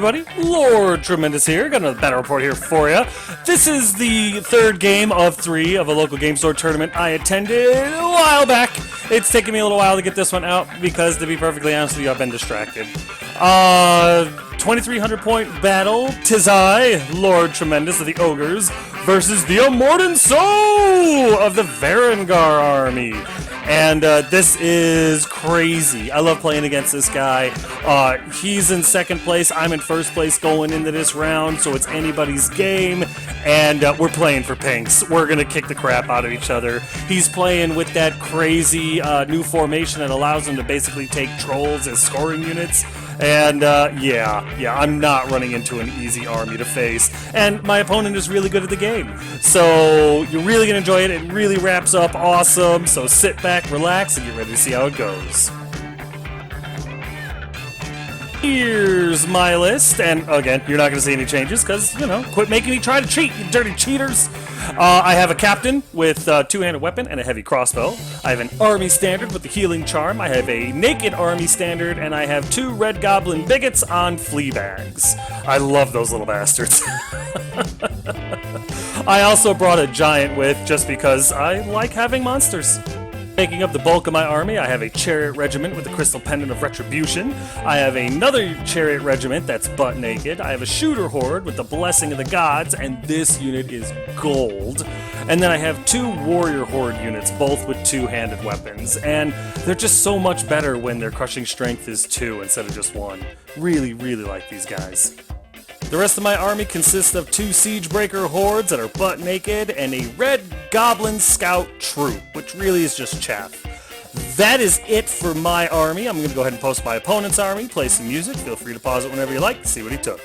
everybody, Lord Tremendous here. Got another battle report here for you. This is the third game of 3 of a local game store tournament I attended a while back. It's taken me a little while to get this one out because, to be perfectly honest with you, I've been distracted. 2,300 point battle. 'Tis I, Lord Tremendous of the Ogres, versus the Immortan Soul of the Varangur army. And this is crazy. I love playing against this guy. He's in second place. I'm in first place going into this round, so it's anybody's game. And we're playing for pinks. We're going to kick the crap out of each other. He's playing with that crazy new formation that allows him to basically take trolls as scoring units. And yeah, I'm not running into an easy army to face. And my opponent is really good at the game. So you're really going to enjoy it. It really wraps up awesome. So sit back, relax, and get ready to see how it goes. Here's my list, and again, you're not going to see any changes because, quit making me try to cheat, you dirty cheaters. I have a captain with a two-handed weapon and a heavy crossbow. I have an army standard with the healing charm. I have a naked army standard, and I have 2 red goblin bigots on flea bags. I love those little bastards. I also brought a giant with just because I like having monsters. Making up the bulk of my army, I have a chariot regiment with the crystal pendant of retribution. I have another chariot regiment that's butt naked. I have a shooter horde with the blessing of the gods, and this unit is gold. And then I have 2 warrior horde units, both with 2-handed weapons. And they're just so much better when their crushing strength is 2 instead of just 1. Really, really like these guys. The rest of my army consists of 2 Siegebreaker hordes that are butt naked and a red goblin scout troop, which really is just chaff. That is it for my army. I'm going to go ahead and post my opponent's army, play some music. Feel free to pause it whenever you like to see what he took.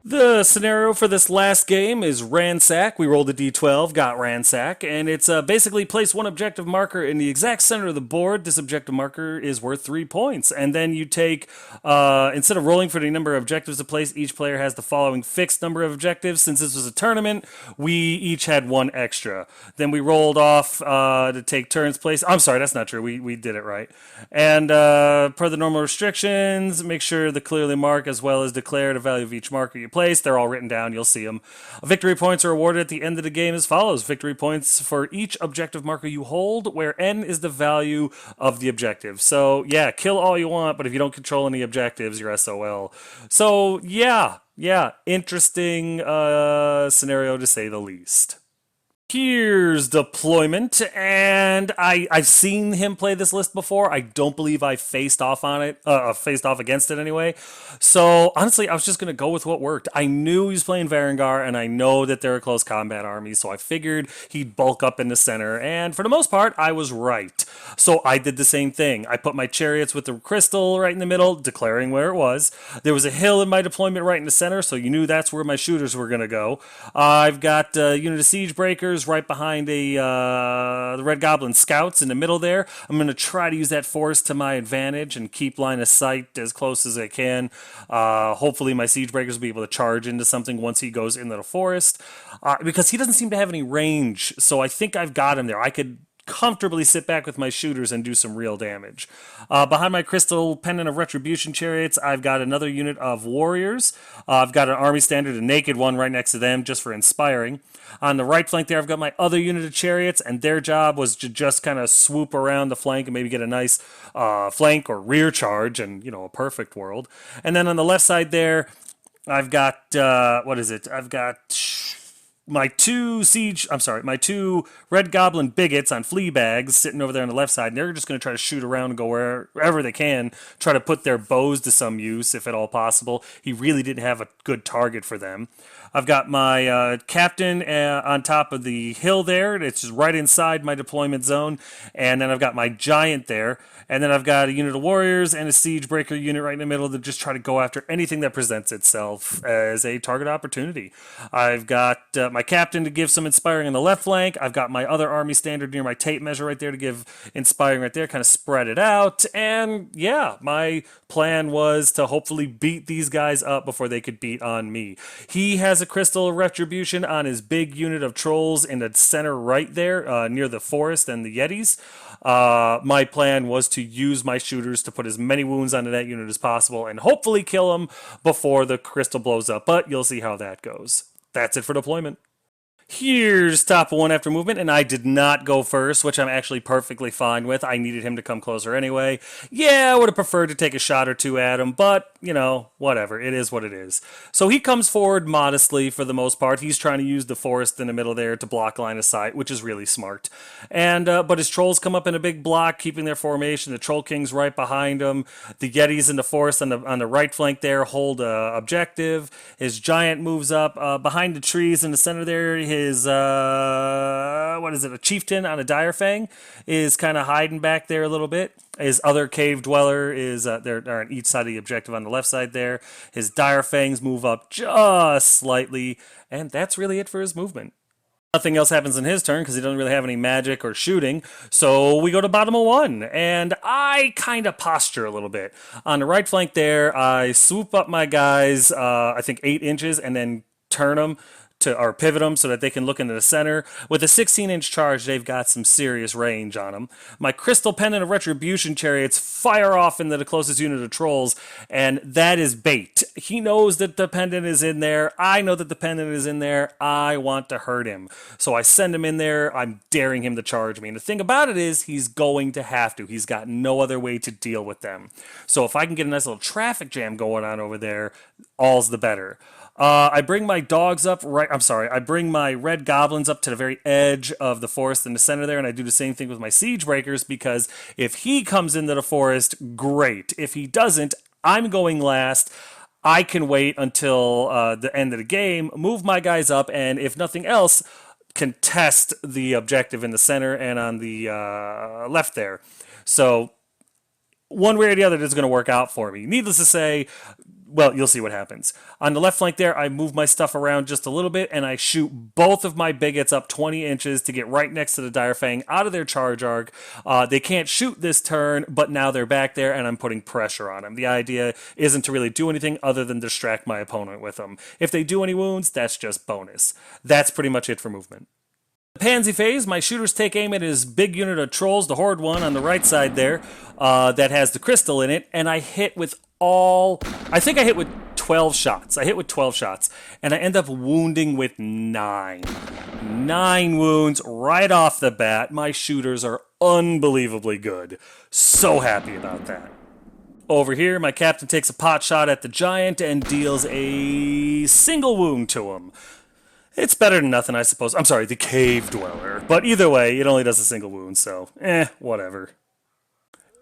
The scenario for this last game is Ransack. We rolled a d12, got Ransack, and it's basically place 1 objective marker in the exact center of the board. This objective marker is worth 3 points. And then you take, instead of rolling for the number of objectives to place, each player has the following fixed number of objectives. Since this was a tournament, we each had 1 extra. Then we rolled off to take turns place. I'm sorry, that's not true. We did it right. And per the normal restrictions, make sure to clearly mark as well as declare the value of each marker you place. They're all written down. You'll see them. Victory points are awarded at the end of the game as follows. Victory points for each objective marker you hold, where N is the value of the objective. So, yeah, kill all you want, but if you don't control any objectives, you're SOL. So, yeah, interesting scenario to say the least. Here's deployment, and I've seen him play this list before. I don't believe I faced off on it, faced off against it anyway. So honestly, I was just gonna go with what worked. I knew he was playing Varangur, and I know that they're a close combat army, so I figured he'd bulk up in the center. And for the most part, I was right. So I did the same thing. I put my chariots with the crystal right in the middle, declaring where it was. There was a hill in my deployment right in the center, so you knew that's where my shooters were gonna go. I've got a unit of Siegebreakers right behind the Red Goblin Scouts in the middle there. I'm going to try to use that force to my advantage and keep line of sight as close as I can. Hopefully my Siegebreakers will be able to charge into something once he goes into the forest. Because he doesn't seem to have any range, so I think I've got him there. I could comfortably sit back with my shooters and do some real damage. Behind my crystal pendant of retribution chariots, I've got another unit of warriors. I've got an army standard, a naked one right next to them just for inspiring. On the right flank there, I've got my other unit of chariots, and their job was to just kind of swoop around the flank and maybe get a nice flank or rear charge, and, you know, a perfect world. And then on the left side there, I've got, what is it? I've got my my two red goblin bigots on flea bags sitting over there on the left side, and they're just going to try to shoot around and go wherever they can, try to put their bows to some use, if at all possible. He really didn't have a good target for them. I've got my captain on top of the hill there. It's just right inside my deployment zone. And then I've got my giant there. And then I've got a unit of warriors and a siege breaker unit right in the middle to just try to go after anything that presents itself as a target opportunity. I've got my captain to give some inspiring on the left flank. I've got my other army standard near my tape measure right there to give inspiring right there, kind of spread it out. And yeah, my plan was to hopefully beat these guys up before they could beat on me. He has a crystal of retribution on his big unit of trolls in the center right there near the forest and the yetis. My plan was to use my shooters to put as many wounds onto that unit as possible and hopefully kill him before the crystal blows up, but you'll see how that goes. That's it for deployment. Here's top one after movement, and I did not go first, which I'm actually perfectly fine with. I needed him to come closer anyway. Yeah, I would have preferred to take a shot or two at him, but, you know, whatever. It is what it is. So he comes forward modestly for the most part. He's trying to use the forest in the middle there to block line of sight, which is really smart. And but his trolls come up in a big block, keeping their formation. The Troll King's right behind him. The Yetis in the forest on the right flank there hold objective. His giant moves up behind the trees in the center there. His what is it? A chieftain on a dire fang is kind of hiding back there a little bit. His other cave dweller is they're on each side of the objective on the left side there. His dire fangs move up just slightly, and that's really it for his movement. Nothing else happens in his turn because he doesn't really have any magic or shooting. So we go to bottom of one, and I kind of posture a little bit. On the right flank there, I swoop up my guys, I think 8 inches, and then turn them or pivot them so that they can look into the center. With a 16-inch charge, they've got some serious range on them. My crystal pendant of retribution chariots fire off into the closest unit of trolls, and that is bait. He knows that the pendant is in there. I know that the pendant is in there. I want to hurt him. So I send him in there. I'm daring him to charge me. And the thing about it is, he's going to have to. He's got no other way to deal with them. So if I can get a nice little traffic jam going on over there, all's the better. I bring my dogs up I bring my red goblins up to the very edge of the forest in the center there, and I do the same thing with my siege breakers, because if he comes into the forest, great. If he doesn't, I'm going last. I can wait until the end of the game, move my guys up, and if nothing else, contest the objective in the center and on the left there. So one way or the other, it's going to work out for me. Needless to say, well, you'll see what happens. On the left flank there, I move my stuff around just a little bit, and I shoot both of my bigots up 20 inches to get right next to the dire fang out of their charge arc. They can't shoot this turn, but now they're back there, and I'm putting pressure on them. The idea isn't to really do anything other than distract my opponent with them. If they do any wounds, that's just bonus. That's pretty much it for movement. Pansy phase, my shooters take aim at his big unit of trolls, the horde one on the right side there, that has the crystal in it, and I hit with I think I hit with 12 shots. I hit with 12 shots, and I end up wounding with 9. 9 wounds right off the bat. My shooters are unbelievably good. So happy about that. Over here, my captain takes a pot shot at the giant and deals a single wound to him. It's better than nothing, I suppose. I'm sorry, the cave dweller. But either way, it only does a single wound, so whatever.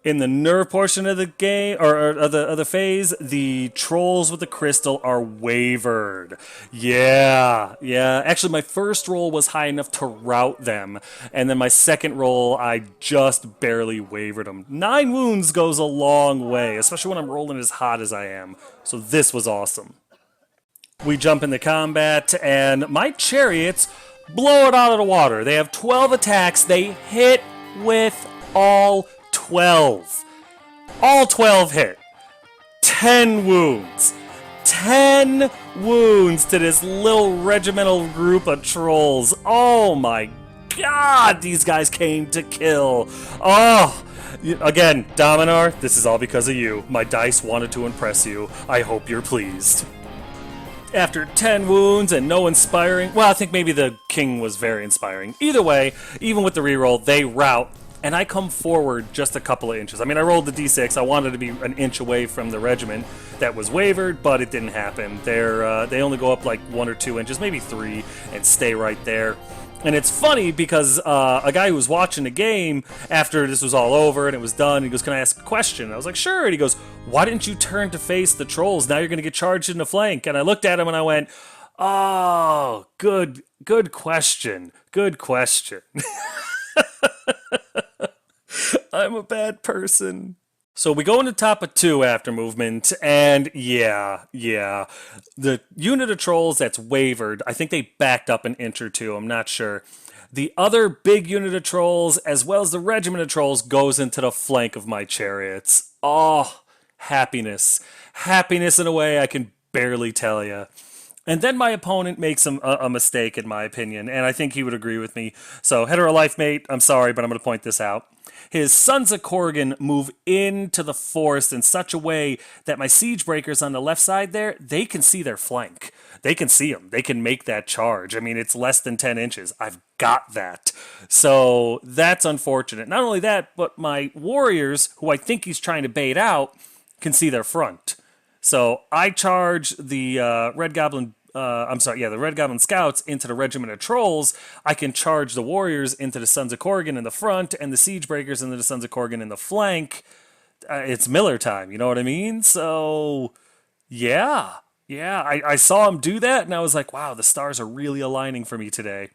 In the nerve portion of the game, or of the phase, the trolls with the crystal are wavered. Yeah. Actually, my first roll was high enough to rout them, and then my second roll, I just barely wavered them. 9 wounds goes a long way, especially when I'm rolling as hot as I am. So this was awesome. We jump into combat, and my chariots blow it out of the water. They have 12 attacks. They hit with all 12. All 12 hit. 10 wounds. 10 wounds to this little regimental group of trolls. Oh my god, these guys came to kill. Oh, again, Dominar, this is all because of you. My dice wanted to impress you. I hope you're pleased. After 10 wounds and no inspiring, well, I think maybe the king was very inspiring. Either way, even with the reroll, they rout and I come forward just a couple of inches. I mean, I rolled the d6. I wanted to be an inch away from the regiment that was wavered, but it didn't happen. They only go up like 1 or 2 inches, maybe 3, and stay right there. And it's funny because a guy who was watching the game after this was all over and it was done, he goes, "Can I ask a question?" And I was like, "Sure." And he goes, "Why didn't you turn to face the trolls? Now you're going to get charged in the flank." And I looked at him and I went, "Oh, good question. Good question." I'm a bad person. So we go into top of 2 after movement, and yeah. The unit of trolls that's wavered, I think they backed up an inch or 2, I'm not sure. The other big unit of trolls, as well as the regiment of trolls, goes into the flank of my chariots. Oh, happiness. Happiness in a way I can barely tell you. And then my opponent makes a mistake, in my opinion, and I think he would agree with me. So, hetero life mate, I'm sorry, but I'm going to point this out. His Sons of Corrigan move into the forest in such a way that my siege breakers on the left side there, they can see their flank. They can see them. They can make that charge. I mean, it's less than 10 inches. I've got that. So that's unfortunate. Not only that, but my warriors, who I think he's trying to bait out, can see their front. So I charge the the Red Goblin Scouts into the Regiment of Trolls. I can charge the Warriors into the Sons of Corrigan in the front and the Siege Breakers into the Sons of Corrigan in the flank. It's Miller time, you know what I mean? So, yeah. I saw him do that, and I was like, wow, the stars are really aligning for me today.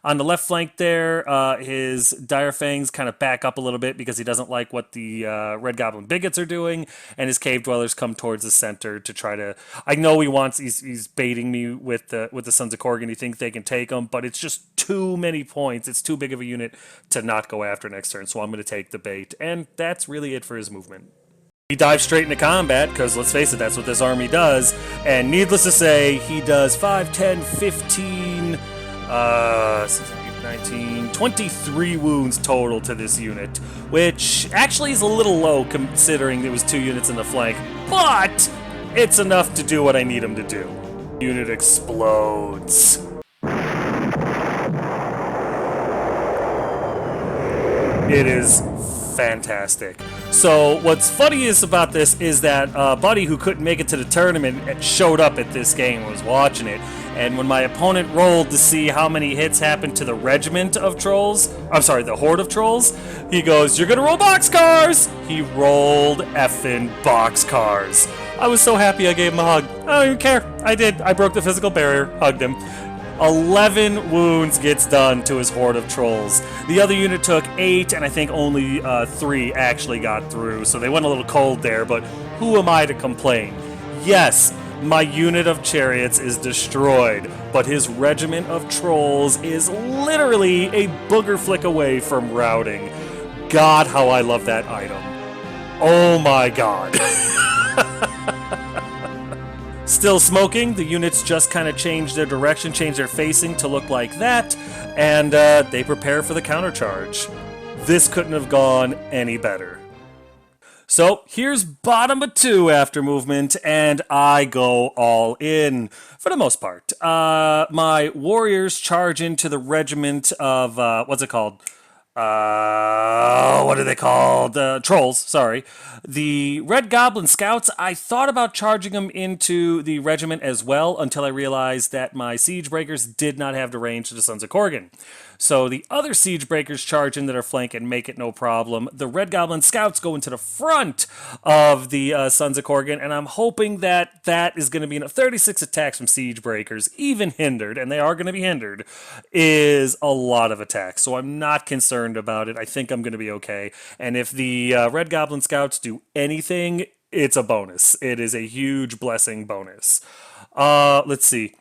On the left flank there, his Dire Fangs kind of back up a little bit because he doesn't like what the Red Goblin Bigots are doing, and his Cave Dwellers come towards the center to try to... I know he's baiting me with the Sons of Corrigan. He thinks they can take him, but it's just too many points. It's too big of a unit to not go after next turn, so I'm going to take the bait, and that's really it for his movement. He dives straight into combat, because let's face it, that's what this army does, and needless to say, he does 5, 10, 15... 19, 23 wounds total to this unit, which actually is a little low considering there was 2 units in the flank, but it's enough to do what I need him to do. Unit explodes. It is fantastic. So what's funniest about this is that Buddy, who couldn't make it to the tournament, showed up at this game and was watching it. And when my opponent rolled to see how many hits happened to the regiment of trolls, the horde of trolls, he goes, "You're gonna roll boxcars!" He rolled effing boxcars. I was so happy I gave him a hug. I don't even care. I did. I broke the physical barrier, hugged him. 11 wounds gets done to his horde of trolls. The other unit took 8, and I think only 3 actually got through, so they went a little cold there, but who am I to complain? Yes, my unit of chariots is destroyed, but his regiment of trolls is literally a booger flick away from routing. God, how I love that item. Oh my god. Still smoking, the units just kind of change their direction, change their facing to look like that, and they prepare for the countercharge. This couldn't have gone any better. So here's bottom of 2 after movement, and I go all in for the most part. My warriors charge into the regiment of, what's it called? What are they called? Trolls, sorry. The Red Goblin Scouts, I thought about charging them into the regiment as well until I realized that my Siege Breakers did not have the range to the Sons of Corrigan. So the other Siege Breakers charge into their flank and make it no problem. The Red Goblin Scouts go into the front of the Sons of Corrigan, and I'm hoping that that is going to be enough. 36 attacks from Siege Breakers, even hindered, and they are going to be hindered, is a lot of attacks. So I'm not concerned about it. I think I'm going to be okay. And if the Red Goblin Scouts do anything, it's a bonus. It is a huge blessing bonus. Let's see.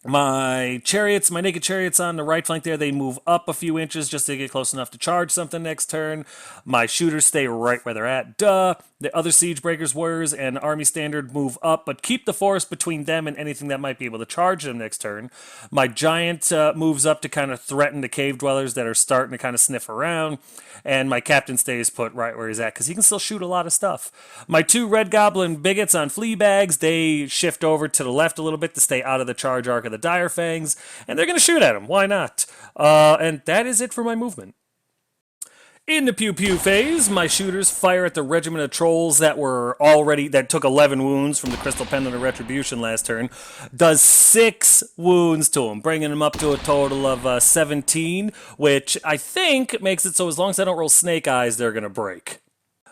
My chariots, my naked chariots on the right flank there, they move up a few inches just to get close enough to charge something next turn. My shooters stay right where they're at. Duh. The other Siege Breakers, Warriors, and Army Standard move up, but keep the forest between them and anything that might be able to charge them next turn. My Giant moves up to kind of threaten the Cave Dwellers that are starting to kind of sniff around. And my Captain stays put right where he's at because he can still shoot a lot of stuff. My 2 Red Goblin Bigots on flea bags, they shift over to the left a little bit to stay out of the charge arc of the Dire Fangs, and they're going to shoot at him. Why not? And that is it for my movement. In the pew pew phase, my shooters fire at the regiment of trolls that took 11 wounds from the Crystal Pendant of Retribution last turn. Does 6 wounds to them, bringing them up to a total of 17, which I think makes it so as long as I don't roll snake eyes, they're gonna break.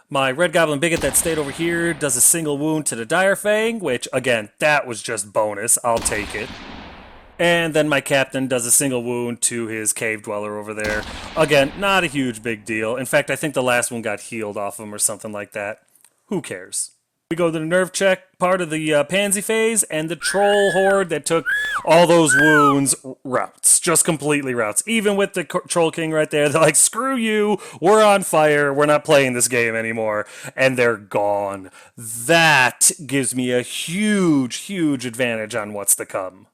My Red Goblin Bigot that stayed over here does a single wound to the Dire Fang, which, again, that was just bonus. I'll take it. And then my captain does a single wound to his cave dweller over there. Again, not a huge big deal. In fact, I think the last one got healed off him or something like that. Who cares? We go to the nerve check part of the pansy phase, and the troll horde that took all those wounds routes. Just completely routes. Even with the troll king right there, they're like, screw you, we're on fire, we're not playing this game anymore. And they're gone. That gives me a huge, huge advantage on what's to come.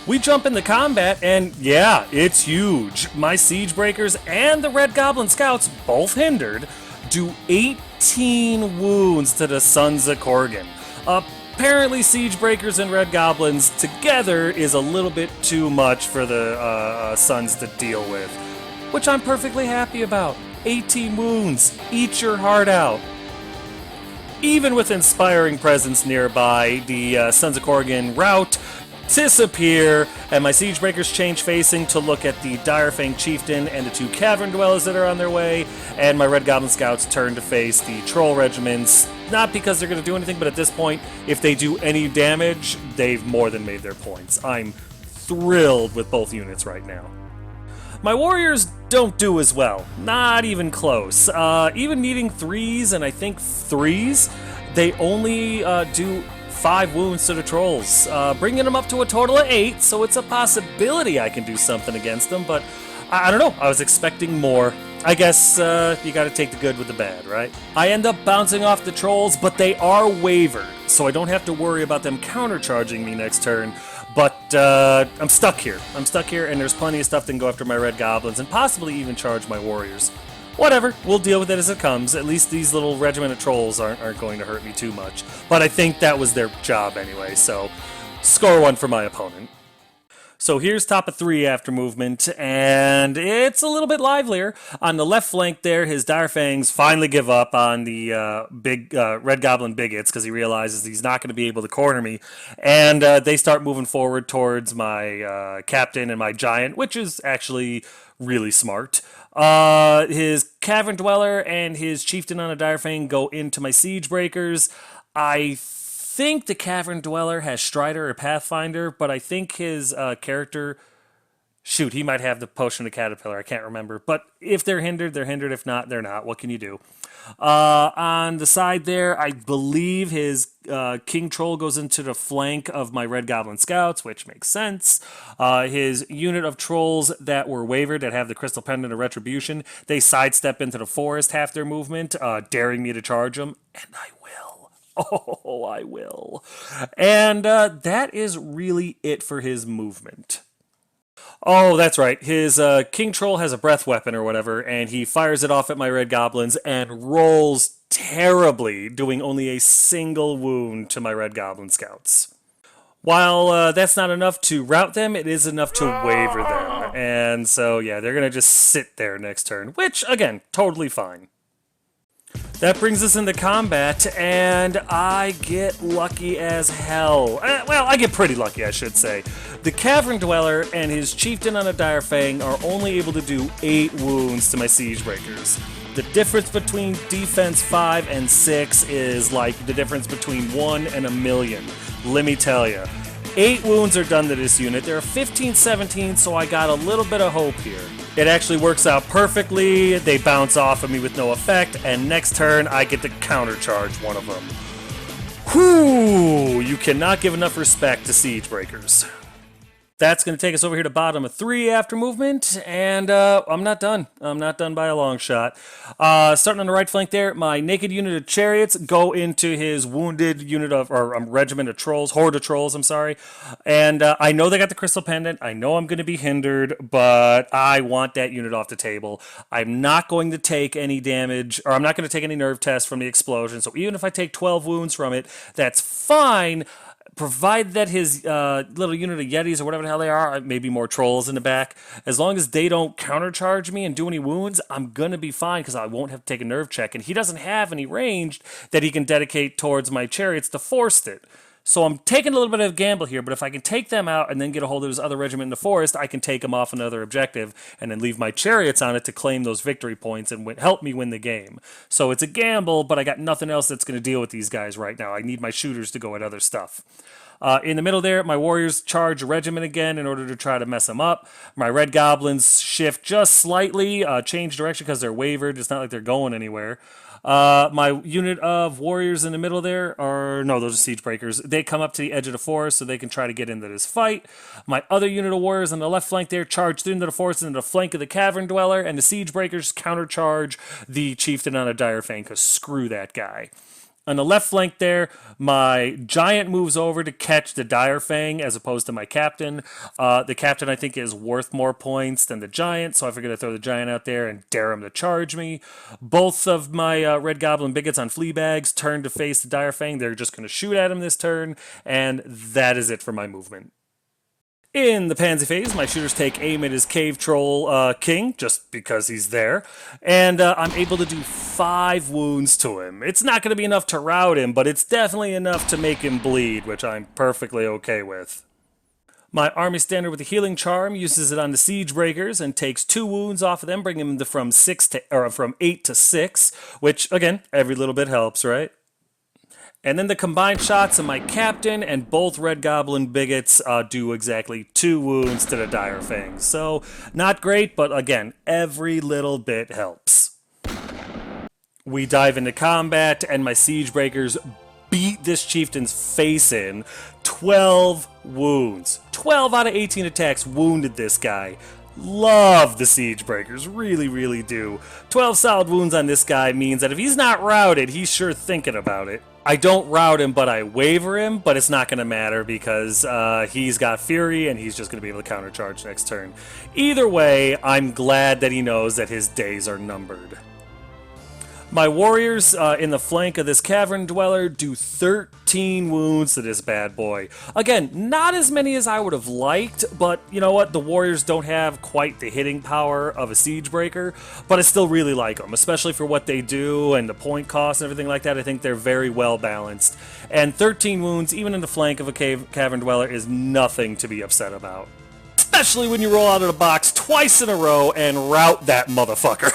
We jump into combat, and yeah, it's huge. My Siege Breakers and the Red Goblin Scouts, both hindered, do 18 wounds to the Sons of Korgan. Apparently, Siege Breakers and Red Goblins together is a little bit too much for the Sons to deal with, which I'm perfectly happy about. 18 wounds, eat your heart out. Even with Inspiring Presence nearby, the Sons of Korgan rout disappear, and my Siege Breakers change facing to look at the Direfang Chieftain and the 2 Cavern Dwellers that are on their way, and my Red Goblin Scouts turn to face the Troll Regiments, not because they're going to do anything, but at this point, if they do any damage, they've more than made their points. I'm thrilled with both units right now. My Warriors don't do as well, not even close. Even needing 3s, and I think 3s, they only do 5 wounds to the trolls, bringing them up to a total of 8, so it's a possibility I can do something against them, but I don't know, I was expecting more. I guess you gotta take the good with the bad, right? I end up bouncing off the trolls, but they are wavered, so I don't have to worry about them countercharging me next turn, but I'm stuck here. And there's plenty of stuff that can go after my Red Goblins, and possibly even charge my Warriors. Whatever, we'll deal with it as it comes. At least these little regiment of trolls aren't going to hurt me too much. But I think that was their job anyway, so score 1 for my opponent. So here's top of 3 after movement, and it's a little bit livelier. On the left flank there, his Direfangs finally give up on the big Red Goblin Bigots because he realizes he's not going to be able to corner me. And they start moving forward towards my Captain and my Giant, which is actually really smart. His Cavern Dweller and his Chieftain on a Direfang go into my Siege Breakers. I think the Cavern Dweller has Strider or Pathfinder, but I think his character... Shoot, he might have the Potion of Caterpillar. I can't remember. But if they're hindered, they're hindered. If not, they're not. What can you do? On the side there, I believe his King Troll goes into the flank of my Red Goblin Scouts, which makes sense. His unit of trolls that were wavered, that have the Crystal Pendant of Retribution, they sidestep into the forest half their movement, daring me to charge them, and I will. Oh, I will. And that is really it for his movement. Oh, that's right. His King Troll has a breath weapon or whatever, and he fires it off at my Red Goblins and rolls terribly, doing only a single wound to my Red Goblin Scouts. While that's not enough to rout them, it is enough to waver them. And so, yeah, they're going to just sit there next turn, which, again, totally fine. That brings us into combat, and I get lucky as hell. Well, I get pretty lucky, I should say. The Cavern Dweller and his Chieftain on a Direfang are only able to do 8 wounds to my Siege Breakers. The difference between defense 5 and 6 is like the difference between 1 and a million. Let me tell you. 8 wounds are done to this unit. There are 15-17, so I got a little bit of hope here. It actually works out perfectly. They bounce off of me with no effect, and next turn I get to countercharge one of them. Whew! You cannot give enough respect to Siege Breakers. That's going to take us over here to bottom of 3 after movement, and I'm not done. I'm not done by a long shot. Starting on the right flank there, my naked unit of chariots go into his wounded unit of, or regiment of trolls, horde of trolls, I'm sorry. And I know they got the crystal pendant. I know I'm going to be hindered, but I want that unit off the table. I'm not going to take any damage, or I'm not going to take any nerve tests from the explosion. So even if I take 12 wounds from it, that's fine. provided that his little unit of Yetis or whatever the hell they are, maybe more trolls in the back, as long as they don't countercharge me and do any wounds, I'm going to be fine because I won't have to take a nerve check. And he doesn't have any ranged that he can dedicate towards my chariots to force it. So I'm taking a little bit of a gamble here, but if I can take them out and then get a hold of his other regiment in the forest, I can take him off another objective and then leave my chariots on it to claim those victory points and help me win the game. So it's a gamble, but I got nothing else that's going to deal with these guys right now. I need my shooters to go at other stuff. In the middle there, my warriors charge a regiment again in order to try to mess them up. My red goblins shift just slightly, change direction because they're wavered. It's not like they're going anywhere. My unit of warriors in the middle there are, no, those are siege breakers. They come up to the edge of the forest so they can try to get into this fight. My other unit of warriors on the left flank there charge through into the forest into the flank of the cavern dweller, and the siege breakers countercharge the chieftain on a dire fang because screw that guy. On the left flank there, my giant moves over to catch the dire fang as opposed to my captain. The captain, I think, is worth more points than the giant, so I figured I'd throw the giant out there and dare him to charge me. Both of my red goblin bigots on flea bags turn to face the dire fang. They're just going to shoot at him this turn, and that is it for my movement. In the pansy phase, my shooters take aim at his cave troll king, just because he's there, and I'm able to do 5 wounds to him. It's not going to be enough to rout him, but it's definitely enough to make him bleed, which I'm perfectly okay with. My army standard with the healing charm uses it on the siege breakers and takes 2 wounds off of them, bringing them from 8 to 6, which again, every little bit helps, right? And then the combined shots of my captain and both red goblin bigots do exactly 2 wounds to the dire fangs. So not great, but again, every little bit helps. We dive into combat, and my siege breakers beat this chieftain's face in. 12 wounds. 12 out of 18 attacks wounded this guy. Love the siege breakers, really, really do. 12 solid wounds on this guy means that if he's not routed, he's sure thinking about it. I don't rout him, but I waver him, but it's not going to matter because he's got Fury and he's just going to be able to countercharge next turn. Either way, I'm glad that he knows that his days are numbered. My warriors in the flank of this cavern dweller do 13 wounds to this bad boy. Again, not as many as I would have liked, but you know what? The warriors don't have quite the hitting power of a siege breaker, but I still really like them, especially for what they do and the point cost and everything like that. I think they're very well balanced. And 13 wounds, even in the flank of a cavern dweller, is nothing to be upset about. Especially when you roll out of the box twice in a row and rout that motherfucker.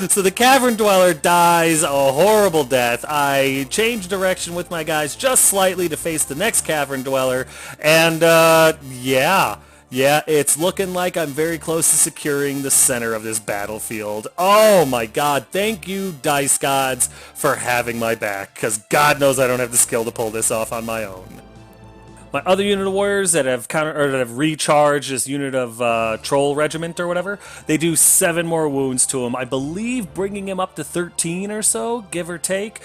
So the cavern dweller dies a horrible death. I change direction with my guys just slightly to face the next cavern dweller, and yeah, it's looking like I'm very close to securing the center of this battlefield. Oh my god, thank you, dice gods, for having my back, because God knows I don't have the skill to pull this off on my own. My other unit of warriors that have recharged this unit of troll regiment or whatever, they do 7 more wounds to him. I believe bringing him up to 13 or so, give or take.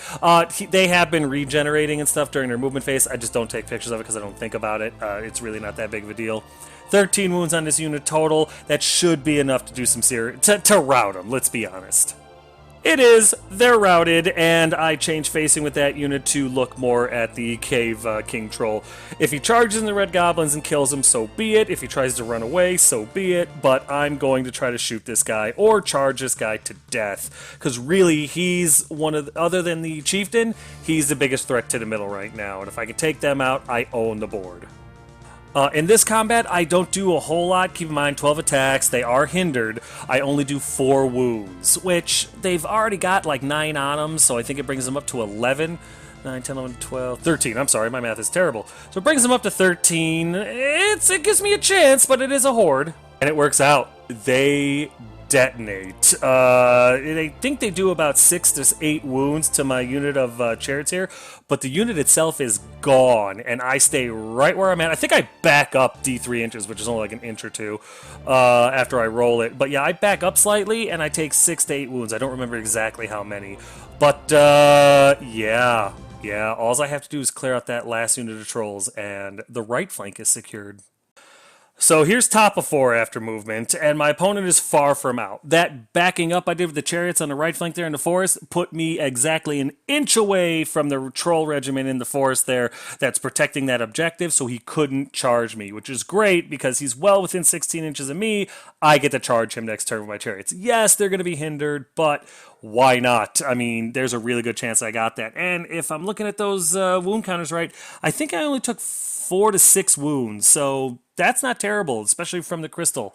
They have been regenerating and stuff during their movement phase. I just don't take pictures of it because I don't think about it. It's really not that big of a deal. 13 wounds on this unit total. That should be enough to do some serious to rout him. Let's be honest. It is. They're routed, and I change facing with that unit to look more at the Cave King Troll. If he charges in the Red Goblins and kills him, so be it. If he tries to run away, so be it. But I'm going to try to shoot this guy or charge this guy to death. Because really, he's one of other than the Chieftain, he's the biggest threat to the middle right now. And if I can take them out, I own the board. In this combat, I don't do a whole lot. Keep in mind, 12 attacks. They are hindered. I only do 4 wounds, which they've already got like 9 on them, so I think it brings them up to 11. 9, 10, 11, 12, 13. I'm sorry, my math is terrible. So it brings them up to 13. It gives me a chance, but it is a horde. And it works out. They detonate. I think they do about 6 to 8 wounds to my unit of chariots here, but the unit itself is gone, and I stay right where I'm at. I think I back up D3 inches, which is only like an inch or two, after I roll it. But yeah, I back up slightly, and I take 6 to 8 wounds. I don't remember exactly how many, but yeah, all I have to do is clear out that last unit of trolls, and the right flank is secured. So here's top of 4 after movement, and my opponent is far from out. That backing up I did with the chariots on the right flank there in the forest put me exactly an inch away from the troll regiment in the forest there that's protecting that objective, so he couldn't charge me, which is great because he's well within 16 inches of me. I get to charge him next turn with my chariots. Yes, they're going to be hindered, but why not? I mean, there's a really good chance I got that. And if I'm looking at those wound counters right, I think I only took 4 to 6 wounds, so that's not terrible, especially from the crystal.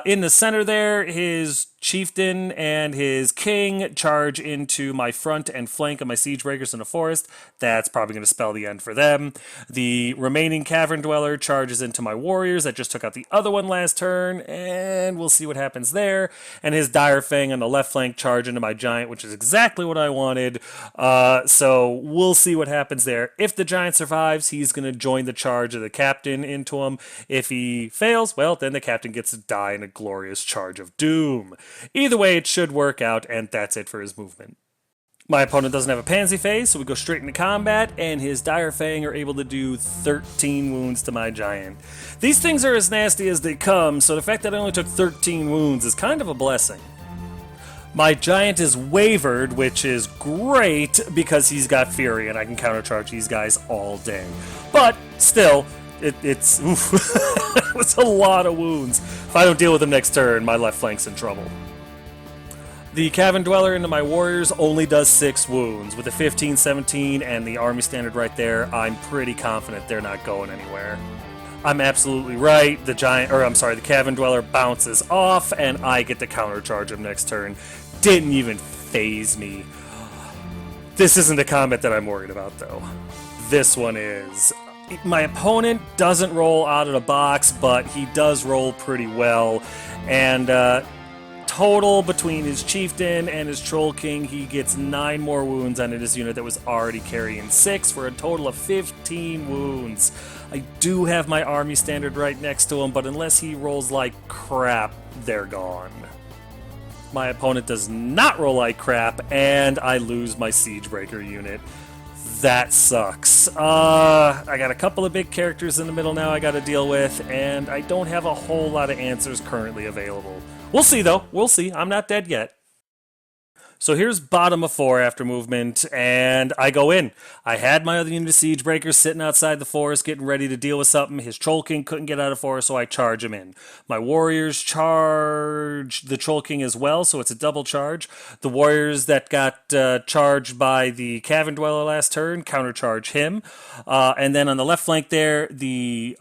In the center there, his chieftain and his king charge into my front and flank of my siege breakers in the forest. That's probably going to spell the end for them. The remaining cavern dweller charges into my warriors that just took out the other one last turn, and we'll see what happens there. And his dire fang on the left flank charge into my giant, which is exactly what I wanted. So we'll see what happens there. If the giant survives, he's going to join the charge of the captain into him. If he fails, well, then the captain gets to die in a glorious charge of doom. Either way, it should work out, and that's it for his movement. My opponent doesn't have a pansy phase, so we go straight into combat, and his dire fang are able to do 13 wounds to my giant. These things are as nasty as they come, so the fact that I only took 13 wounds is kind of a blessing. My giant is wavered, which is great because he's got fury, and I can countercharge these guys all day. But still, it's oof. It was a lot of wounds. If I don't deal with him next turn, my left flank's in trouble. The Cavern Dweller into my warriors only does 6 wounds. With the 15, 17, and the army standard right there, I'm pretty confident they're not going anywhere. I'm absolutely right. The Cavern Dweller bounces off, and I get to countercharge him next turn. Didn't even phase me. This isn't the combat that I'm worried about, though. This one is. My opponent doesn't roll out of the box, but he does roll pretty well. And total between his chieftain and his troll king, he gets 9 more wounds on his unit that was already carrying 6 for a total of 15 wounds. I do have my army standard right next to him, but unless he rolls like crap, they're gone. My opponent does not roll like crap, and I lose my Siegebreaker unit. That sucks. I got a couple of big characters in the middle now I got to deal with, and I don't have a whole lot of answers currently available. We'll see, though. We'll see. I'm not dead yet. So here's bottom of 4 after movement, and I go in. I had my other unit of siege breakers sitting outside the forest getting ready to deal with something. His Troll King couldn't get out of forest, so I charge him in. My warriors charge the Troll King as well, so it's a double charge. The warriors that got charged by the Cavern Dweller last turn countercharge him. And then on the left flank there, the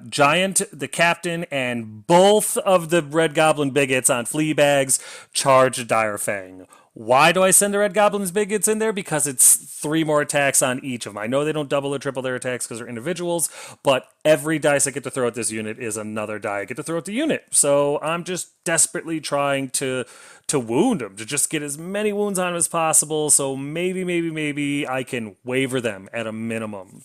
Giant, the Captain, and both of the Red Goblin bigots on flea bags charge Dire Fang. Why do I send the Red Goblin's bigots in there? Because it's 3 more attacks on each of them. I know they don't double or triple their attacks because they're individuals, but every dice I get to throw at this unit is another die I get to throw at the unit. So I'm just desperately trying to wound him, to just get as many wounds on him as possible, so maybe I can waver them at a minimum.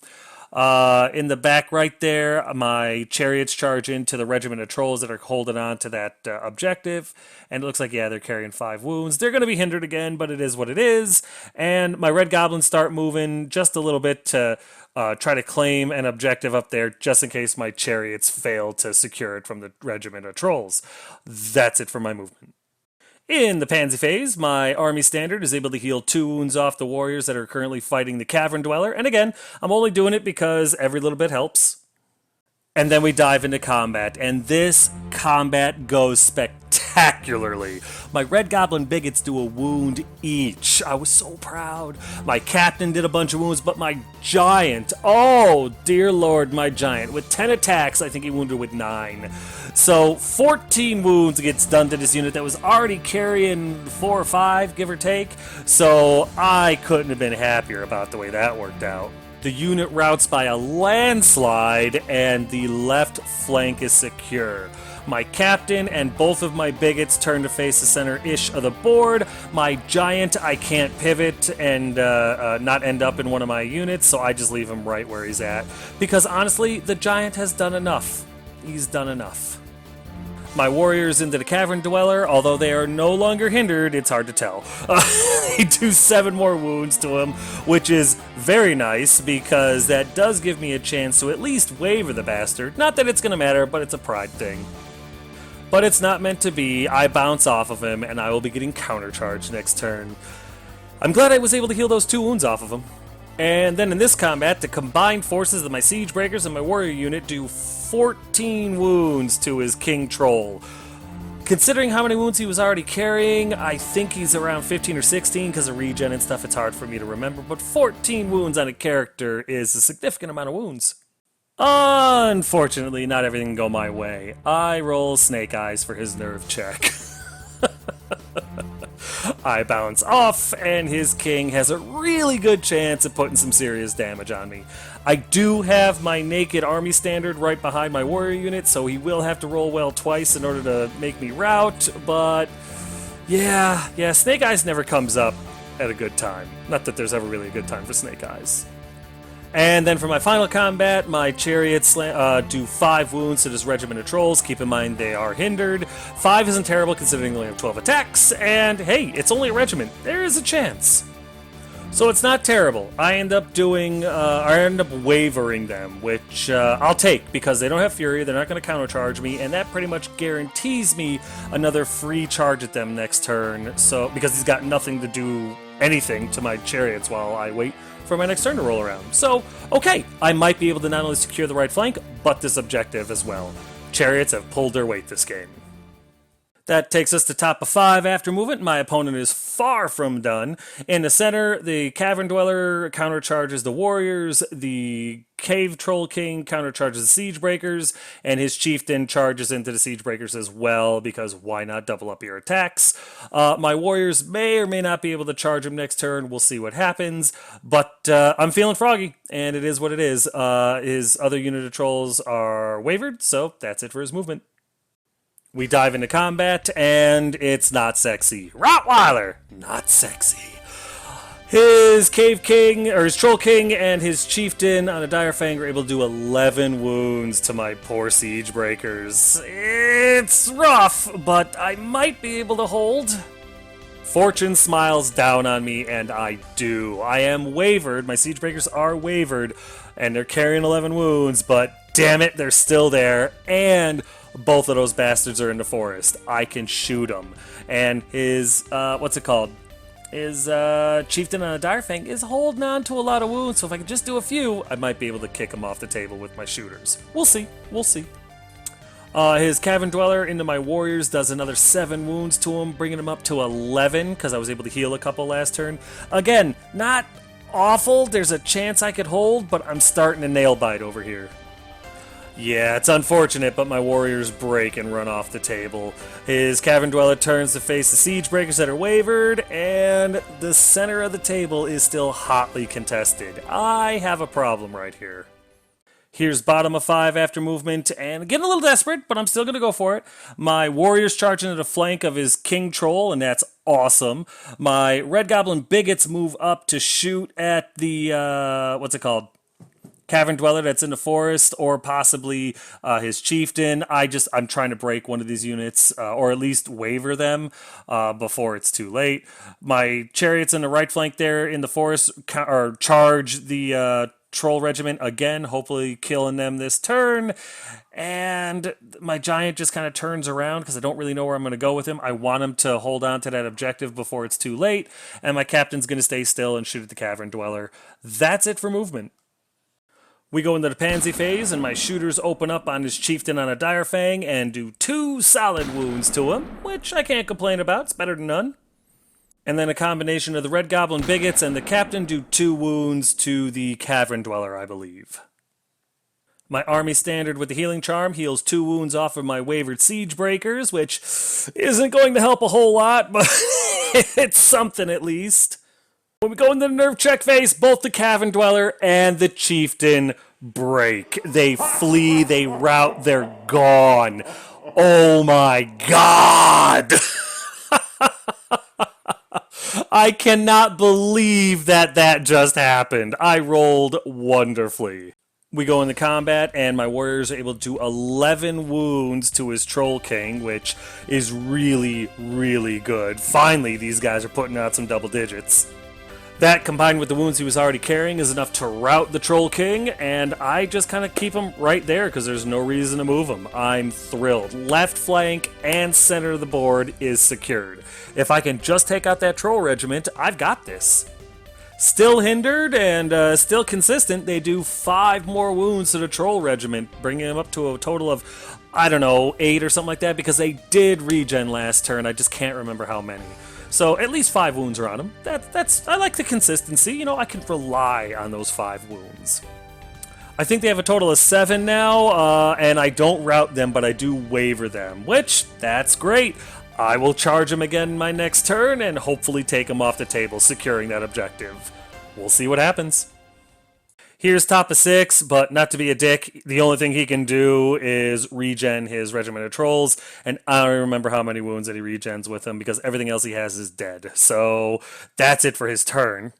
In the back right there, my chariots charge into the regiment of trolls that are holding on to that objective. And it looks like, yeah, they're carrying 5 wounds. They're going to be hindered again, but it is what it is. And my red goblins start moving just a little bit to try to claim an objective up there, just in case my chariots fail to secure it from the regiment of trolls. That's it for my movement. In the Pansy phase, my army standard is able to heal 2 wounds off the warriors that are currently fighting the Cavern Dweller. And again, I'm only doing it because every little bit helps. And then we dive into combat, and this combat goes spectacularly. My Red Goblin bigots do a wound each. I was so proud. My captain did a bunch of wounds, but my giant, oh dear lord, my giant, with 10 attacks, I think he wounded with 9. So 14 wounds gets done to this unit that was already carrying 4 or 5, give or take. So I couldn't have been happier about the way that worked out. The unit routes by a landslide, and the left flank is secure. My captain and both of my bigots turn to face the center-ish of the board. My giant, I can't pivot and not end up in one of my units, so I just leave him right where he's at. Because honestly, the giant has done enough. He's done enough. My warriors into the Cavern Dweller, although they are no longer hindered, it's hard to tell. They do 7 more wounds to him, which is very nice because that does give me a chance to at least waver the bastard. Not that it's going to matter, but it's a pride thing. But it's not meant to be. I bounce off of him, and I will be getting countercharged next turn. I'm glad I was able to heal those 2 wounds off of him. And then in this combat, the combined forces of my Siege Breakers and my Warrior unit do 14 wounds to his King Troll. Considering how many wounds he was already carrying, I think he's around 15 or 16 because of regen and stuff. It's hard for me to remember, but 14 wounds on a character is a significant amount of wounds. Unfortunately, not everything can go my way. I roll Snake Eyes for his nerve check. I bounce off, and his king has a really good chance of putting some serious damage on me. I do have my naked army standard right behind my warrior unit, so he will have to roll well twice in order to make me rout, but yeah, Snake Eyes never comes up at a good time. Not that there's ever really a good time for Snake Eyes. And then for my final combat, my chariots do 5 wounds to this regiment of trolls. Keep in mind they are hindered. 5 isn't terrible considering they only have 12 attacks. And hey, it's only a regiment. There is a chance. So it's not terrible. I end up wavering them, which I'll take because they don't have fury. They're not going to countercharge me, and that pretty much guarantees me another free charge at them next turn. So because he's got nothing to do anything to my chariots while I wait for my next turn to roll around. So, okay, I might be able to not only secure the right flank, but this objective as well. Chariots have pulled their weight this game. That takes us to top of 5 after movement. My opponent is far from done. In the center, the Cavern Dweller countercharges the Warriors, the Cave Troll King countercharges the Siege Breakers, and his Chieftain charges into the Siege Breakers as well, because why not double up your attacks? My Warriors may or may not be able to charge him next turn. We'll see what happens, but I'm feeling froggy, and it is what it is. His other unit of trolls are wavered, so that's it for his movement. We dive into combat, and it's not sexy. Rottweiler! Not sexy. His Cave King, or his Troll King, and his Chieftain on a Dire Fang are able to do 11 wounds to my poor Siege Breakers. It's rough, but I might be able to hold. Fortune smiles down on me, and I do. I am wavered. My Siege Breakers are wavered, and they're carrying 11 wounds, but damn it, they're still there, and both of those bastards are in the forest. I can shoot them. And his, his Chieftain on a Dire Fang is holding on to a lot of wounds, so if I can just do a few, I might be able to kick him off the table with my shooters. We'll see. We'll see. His Cavern Dweller into my Warriors does another 7 wounds to him, bringing him up to 11, because I was able to heal a couple last turn. Again, not awful. There's a chance I could hold, but I'm starting to nail bite over here. Yeah, it's unfortunate, but my Warriors break and run off the table. His Cavern Dweller turns to face the Siege Breakers that are wavered, and the center of the table is still hotly contested. I have a problem right here. Here's bottom of 5 after movement, and getting a little desperate, but I'm still going to go for it. My Warriors charge into the flank of his King Troll, and that's awesome. My Red Goblin Bigots move up to shoot at the, Cavern Dweller that's in the forest, or possibly his Chieftain. I'm trying to break one of these units, or at least waver them before it's too late. My Chariots in the right flank there in the forest charge the Troll Regiment again, hopefully killing them this turn. And my Giant just kind of turns around because I don't really know where I'm going to go with him. I want him to hold on to that objective before it's too late. And my Captain's going to stay still and shoot at the Cavern Dweller. That's it for movement. We go into the Pansy phase, and my shooters open up on his Chieftain on a Dire Fang and do 2 solid wounds to him, which I can't complain about. It's better than none. And then a combination of the Red Goblin Bigots and the Captain do 2 wounds to the Cavern Dweller, I believe. My Army Standard with the Healing Charm heals 2 wounds off of my wavered Siege Breakers, which isn't going to help a whole lot, but it's something at least. When we go into the nerve check phase, both the Cavern Dweller and the Chieftain break. They flee, they rout, they're gone. Oh my god! I cannot believe that just happened. I rolled wonderfully. We go into combat, and my warriors are able to do 11 wounds to his Troll King, which is really, really good. Finally, these guys are putting out some double digits. That, combined with the wounds he was already carrying, is enough to rout the Troll King, and I just kind of keep him right there because there's no reason to move him. I'm thrilled. Left flank and center of the board is secured. If I can just take out that Troll Regiment, I've got this. Still hindered and still consistent, they do 5 more wounds to the Troll Regiment, bringing them up to a total of, I don't know, 8 or something like that, because they did regen last turn. I just can't remember how many. So at least 5 wounds are on them. I like the consistency. You know, I can rely on those 5 wounds. I think they have a total of 7 now, and I don't rout them, but I do waver them, which, that's great. I will charge him again in my next turn and hopefully take him off the table, securing that objective. We'll see what happens. Here's top of 6, but not to be a dick, the only thing he can do is regen his regiment of trolls, and I don't remember how many wounds that he regens with him because everything else he has is dead. So that's it for his turn.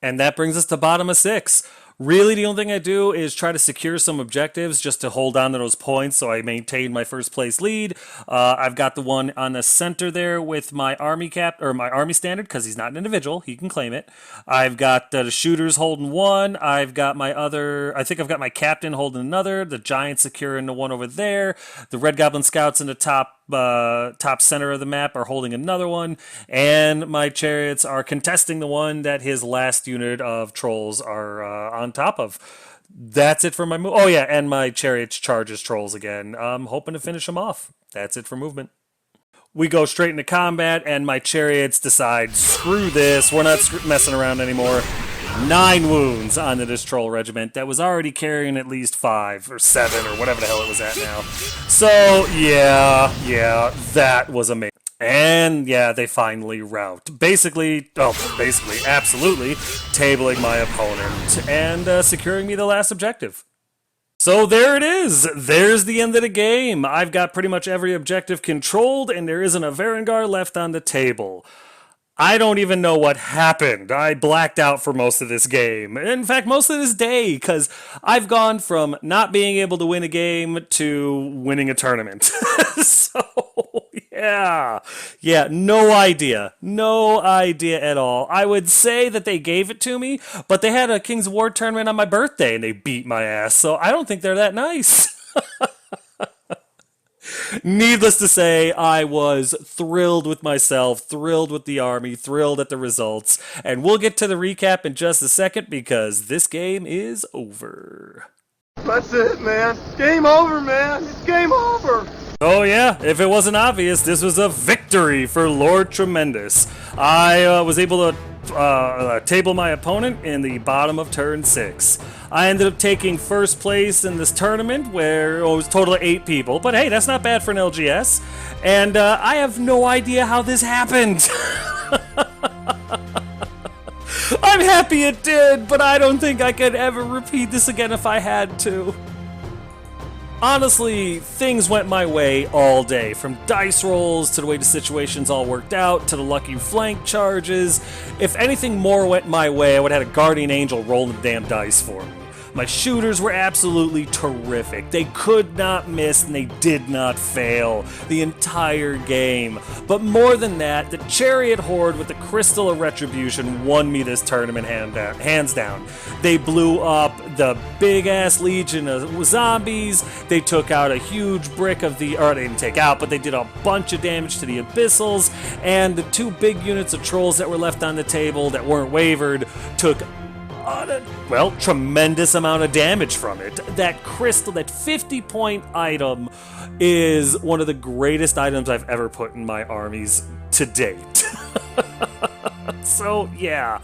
And that brings us to bottom of 6. Really, the only thing I do is try to secure some objectives just to hold on to those points so I maintain my first place lead. I've got the one on the center there with my army my army standard, because he's not an individual. He can claim it. I've got the shooters holding one. I've got I think I've got my captain holding another. The giant securing the one over there. The red goblin scouts in the top center of the map are holding another one, and my chariots are contesting the one that his last unit of trolls are on top of. That's it for my move. Oh yeah, and my chariots charges trolls again. I'm hoping to finish them off. That's it for movement. We go straight into combat, and my chariots decide, screw this, we're not messing around anymore. 9 wounds onto this troll regiment that was already carrying at least 5 or 7 or whatever the hell it was at now. So, yeah, that was amazing. And, yeah, they finally rout. Basically, absolutely, tabling my opponent and securing me the last objective. So there it is. There's the end of the game. I've got pretty much every objective controlled, and there isn't a Varangur left on the table. I don't even know what happened. I blacked out for most of this game. In fact, most of this day, because I've gone from not being able to win a game to winning a tournament. So, yeah, no idea. No idea at all. I would say that they gave it to me, but they had a King's Award tournament on my birthday, and they beat my ass, so I don't think they're that nice. Needless to say, I was thrilled with myself, thrilled with the army, thrilled at the results, and we'll get to the recap in just a second because this game is over. That's it, man. Game over, man. It's game over. Oh yeah, if it wasn't obvious, this was a victory for Lord Tremendous. I was able to table my opponent in the bottom of turn 6. I ended up taking first place in this tournament where it was a total of 8 people, but hey, that's not bad for an LGS. And I have no idea how this happened. I'm happy it did, but I don't think I could ever repeat this again if I had to. Honestly, things went my way all day, from dice rolls to the way the situations all worked out to the lucky flank charges. If anything more went my way, I would have had a guardian angel rolling the damn dice for me. My shooters were absolutely terrific. They could not miss and they did not fail the entire game. But more than that, the Chariot Horde with the Crystal of Retribution won me this tournament hands down. They blew up the big-ass legion of zombies. They took out a huge brick of they didn't take out, but they did a bunch of damage to the Abyssals. And the 2 big units of trolls that were left on the table that weren't wavered took tremendous amount of damage from it. That crystal, that 50-point item, is one of the greatest items I've ever put in my armies to date. So, yeah,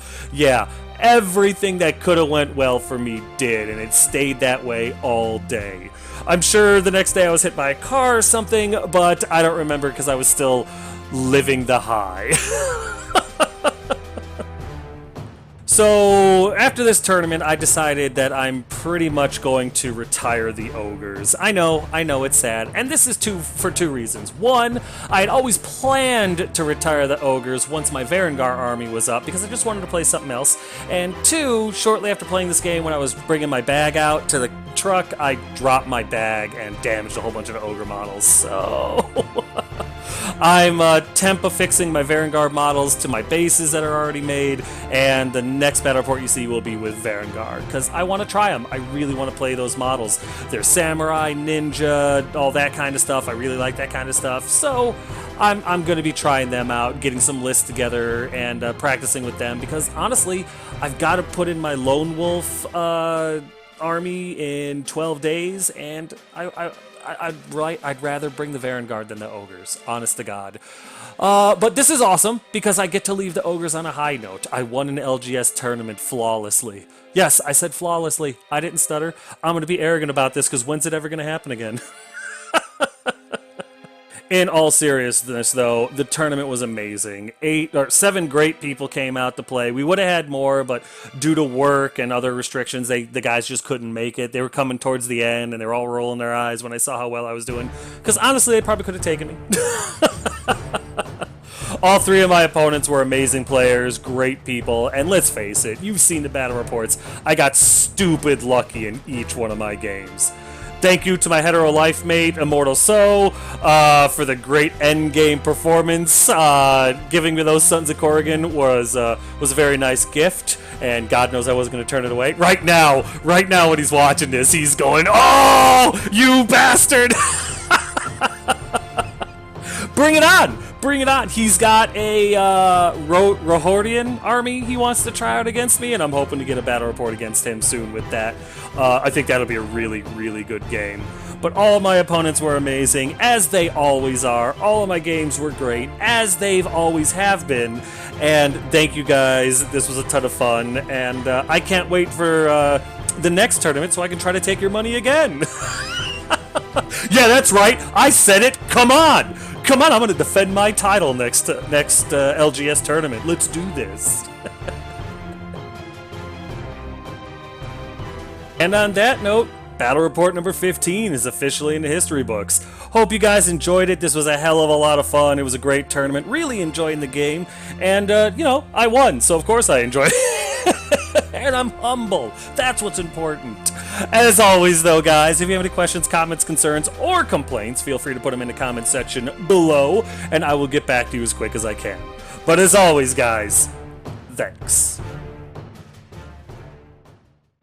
everything that could have went well for me did, and it stayed that way all day. I'm sure the next day I was hit by a car or something, but I don't remember because I was still living the high. So after this tournament, I decided that I'm pretty much going to retire the Ogres. I know it's sad, and this is for two reasons. One, I had always planned to retire the Ogres once my Varangur army was up because I just wanted to play something else. And two, shortly after playing this game, when I was bringing my bag out to the truck, I dropped my bag and damaged a whole bunch of Ogre models. So I'm temp-affixing my Varangur models to my bases that are already made, and the next battle report you see will be with Varangur, because I want to try them. I really want to play those models. They're samurai, ninja, all that kind of stuff. I really like that kind of stuff, so I'm going to be trying them out, getting some lists together, and practicing with them, because honestly, I've got to put in my Lone Wolf army in 12 days, and I'd rather bring the Varangur than the Ogres, honest to God. But this is awesome, because I get to leave the Ogres on a high note. I won an LGS tournament flawlessly. Yes, I said flawlessly. I didn't stutter. I'm going to be arrogant about this, because when's it ever going to happen again? In all seriousness, though, the tournament was amazing. 7 great people came out to play. We would have had more, but due to work and other restrictions, the guys just couldn't make it. They were coming towards the end, and they were all rolling their eyes when I saw how well I was doing. Because honestly, they probably could have taken me. All 3 of my opponents were amazing players, great people, and let's face it, you've seen the battle reports. I got stupid lucky in each one of my games. Thank you to my hetero life mate, Immortal So, for the great endgame performance. Giving me those Sons of Corrigan was a very nice gift, and God knows I wasn't going to turn it away. Right now when he's watching this, he's going, "Oh, you bastard!" Bring it on! Bring it on! He's got a Rohordian army he wants to try out against me, and I'm hoping to get a battle report against him soon with that. I think that'll be a really, really good game. But all of my opponents were amazing, as they always are. All of my games were great, as they've always have been. And thank you guys. This was a ton of fun, and I can't wait for the next tournament so I can try to take your money again. Yeah, that's right. I said it. Come on. Come on, I'm going to defend my title next LGS tournament. Let's do this. And on that note, Battle Report number 15 is officially in the history books. Hope you guys enjoyed it. This was a hell of a lot of fun. It was a great tournament. Really enjoying the game. And, you know, I won, so of course I enjoyed it. And I'm humble. That's what's important. As always, though, guys, if you have any questions, comments, concerns, or complaints, feel free to put them in the comment section below, and I will get back to you as quick as I can. But as always, guys, thanks.